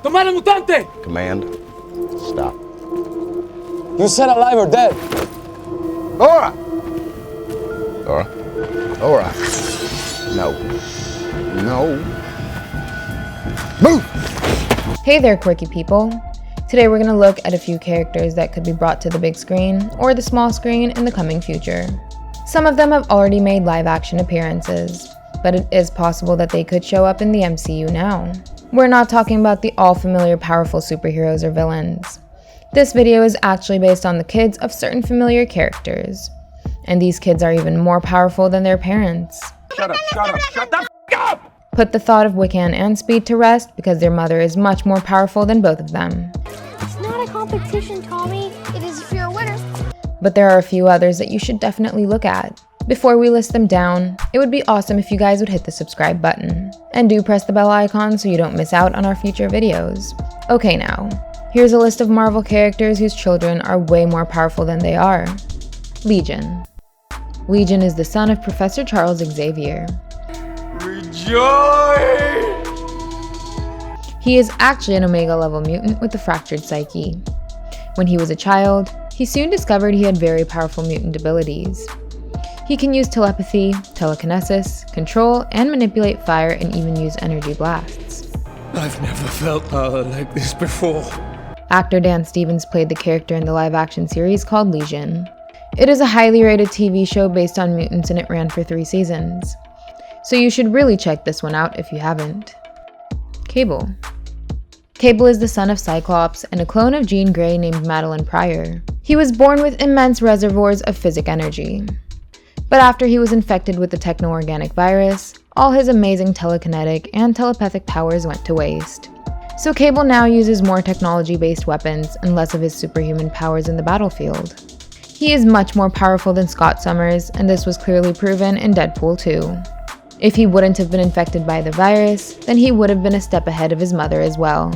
Tomar el mutante! Command, stop. You said alive or dead? Laura! Laura? Laura! No. No. Move! Hey there, quirky people. Today we're going to look at a few characters that could be brought to the big screen or the small screen in the coming future. Some of them have already made live-action appearances, but it is possible that they could show up in the MCU now. We're not talking about the all-familiar powerful superheroes or villains. This video is actually based on the kids of certain familiar characters. And these kids are even more powerful than their parents. Shut the f*** up! Put the thought of Wiccan and Speed to rest because their mother is much more powerful than both of them. It's not a competition, Tommy. It is if you're a winner. But there are a few others that you should definitely look at. Before we list them down, it would be awesome if you guys would hit the subscribe button. And do press the bell icon so you don't miss out on our future videos. Okay now, here's a list of Marvel characters whose children are way more powerful than they are. Legion. Legion is the son of Professor Charles Xavier. Rejoice! He is actually an Omega level mutant with a fractured psyche. When he was a child, he soon discovered he had very powerful mutant abilities. He can use telepathy, telekinesis, control, and manipulate fire and even use energy blasts. I've never felt power like this before. Actor Dan Stevens played the character in the live-action series called Legion. It is a highly rated TV show based on mutants and it ran for 3 seasons. So you should really check this one out if you haven't. Cable. Cable is the son of Cyclops and a clone of Jean Grey named Madeline Pryor. He was born with immense reservoirs of physic energy. But after he was infected with the techno-organic virus, all his amazing telekinetic and telepathic powers went to waste. So Cable now uses more technology-based weapons and less of his superhuman powers in the battlefield. He is much more powerful than Scott Summers, and this was clearly proven in Deadpool 2. If he wouldn't have been infected by the virus, then he would have been a step ahead of his mother as well.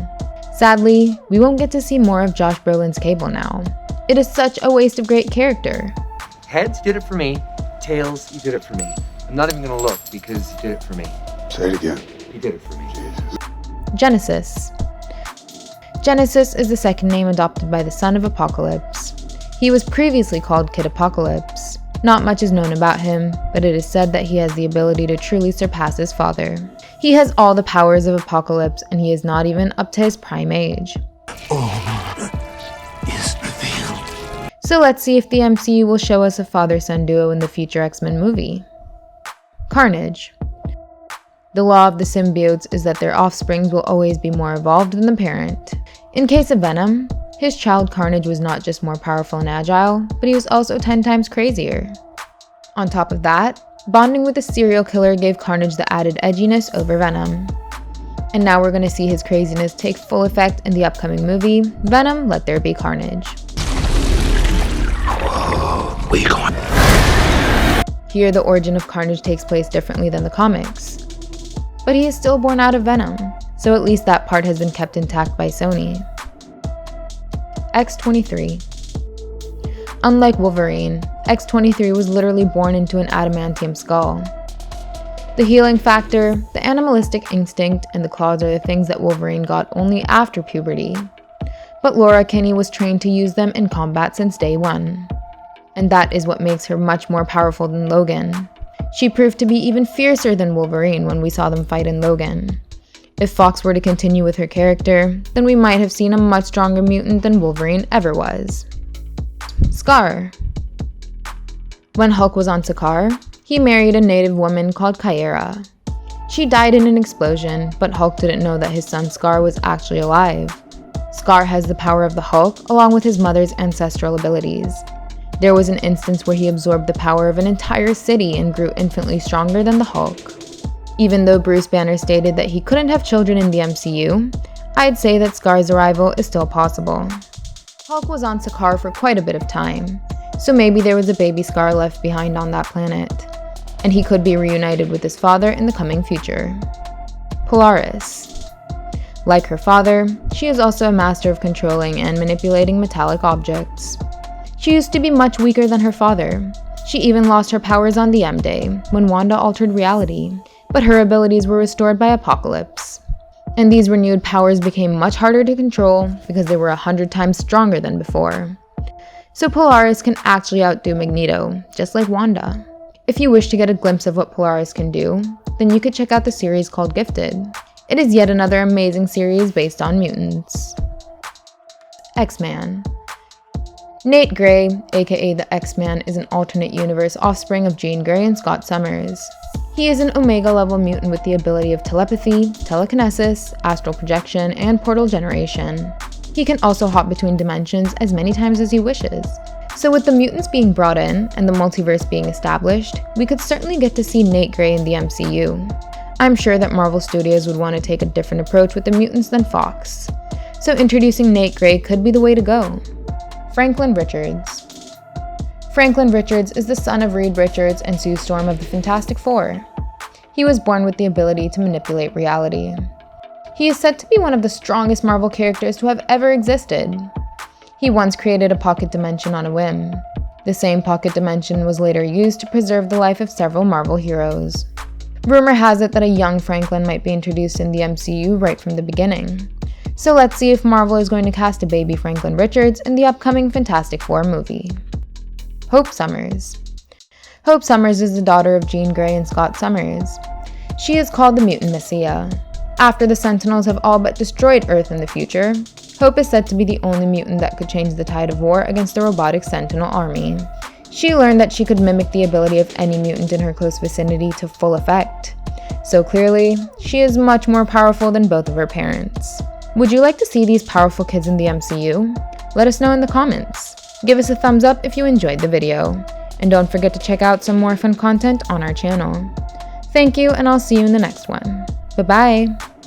Sadly, we won't get to see more of Josh Brolin's Cable now. It is such a waste of great character. Heads, you did it for me. Tails, you did it for me. I'm not even gonna look because you did it for me. Say it again. You did it for me. Jesus. Genesis. Genesis is the second name adopted by the son of Apocalypse. He was previously called Kid Apocalypse. Not much is known about him, but it is said that he has the ability to truly surpass his father. He has all the powers of Apocalypse and he is not even up to his prime age. All is revealed. So let's see if the MCU will show us a father-son duo in the future X-Men movie. Carnage. The law of the symbiotes is that their offsprings will always be more evolved than the parent. In case of Venom, his child Carnage was not just more powerful and agile, but he was also 10 times crazier. On top of that, bonding with a serial killer gave Carnage the added edginess over Venom. And now we're going to see his craziness take full effect in the upcoming movie, Venom: Let There Be Carnage. We going. Here, the origin of Carnage takes place differently than the comics. But he is still born out of Venom, so at least that part has been kept intact by Sony. X-23. Unlike Wolverine, X-23 was literally born into an adamantium skull. The healing factor, the animalistic instinct, and the claws are the things that Wolverine got only after puberty. But Laura Kinney was trained to use them in combat since day one. And that is what makes her much more powerful than Logan. She proved to be even fiercer than Wolverine when we saw them fight in Logan. If Fox were to continue with her character, then we might have seen a much stronger mutant than Wolverine ever was. Scar. When Hulk was on Sakaar, he married a native woman called Kyera. She died in an explosion, but Hulk didn't know that his son Scar was actually alive. Scar has the power of the Hulk, along with his mother's ancestral abilities. There was an instance where he absorbed the power of an entire city and grew infinitely stronger than the Hulk. Even though Bruce Banner stated that he couldn't have children in the MCU, I'd say that Scar's arrival is still possible. Hulk was on Sakaar for quite a bit of time, so maybe there was a baby Scar left behind on that planet, and he could be reunited with his father in the coming future. Polaris. Like her father, she is also a master of controlling and manipulating metallic objects. She used to be much weaker than her father. She even lost her powers on the M-Day, when Wanda altered reality, but her abilities were restored by Apocalypse. and these renewed powers became much harder to control because they were 100 times stronger than before. So Polaris can actually outdo Magneto, just like Wanda. If you wish to get a glimpse of what Polaris can do, then you could check out the series called Gifted. It is yet another amazing series based on mutants. X-Man. Nate Gray, aka the X-Man, is an alternate universe offspring of Jean Grey and Scott Summers. He is an Omega-level mutant with the ability of telepathy, telekinesis, astral projection, and portal generation. He can also hop between dimensions as many times as he wishes. So with the mutants being brought in, and the multiverse being established, we could certainly get to see Nate Gray in the MCU. I'm sure that Marvel Studios would want to take a different approach with the mutants than Fox. So introducing Nate Gray could be the way to go. Franklin Richards. Franklin Richards is the son of Reed Richards and Sue Storm of the Fantastic Four. He was born with the ability to manipulate reality. He is said to be one of the strongest Marvel characters to have ever existed. He once created a pocket dimension on a whim. The same pocket dimension was later used to preserve the life of several Marvel heroes. Rumor has it that a young Franklin might be introduced in the MCU right from the beginning. So let's see if Marvel is going to cast a baby Franklin Richards in the upcoming Fantastic Four movie. Hope Summers. Hope Summers is the daughter of Jean Grey and Scott Summers. She is called the Mutant Messiah. After the Sentinels have all but destroyed Earth in the future, Hope is said to be the only mutant that could change the tide of war against the robotic Sentinel army. She learned that she could mimic the ability of any mutant in her close vicinity to full effect. So clearly, she is much more powerful than both of her parents. Would you like to see these powerful kids in the MCU? Let us know in the comments. Give us a thumbs up if you enjoyed the video. And don't forget to check out some more fun content on our channel. Thank you, and I'll see you in the next one. Bye-bye!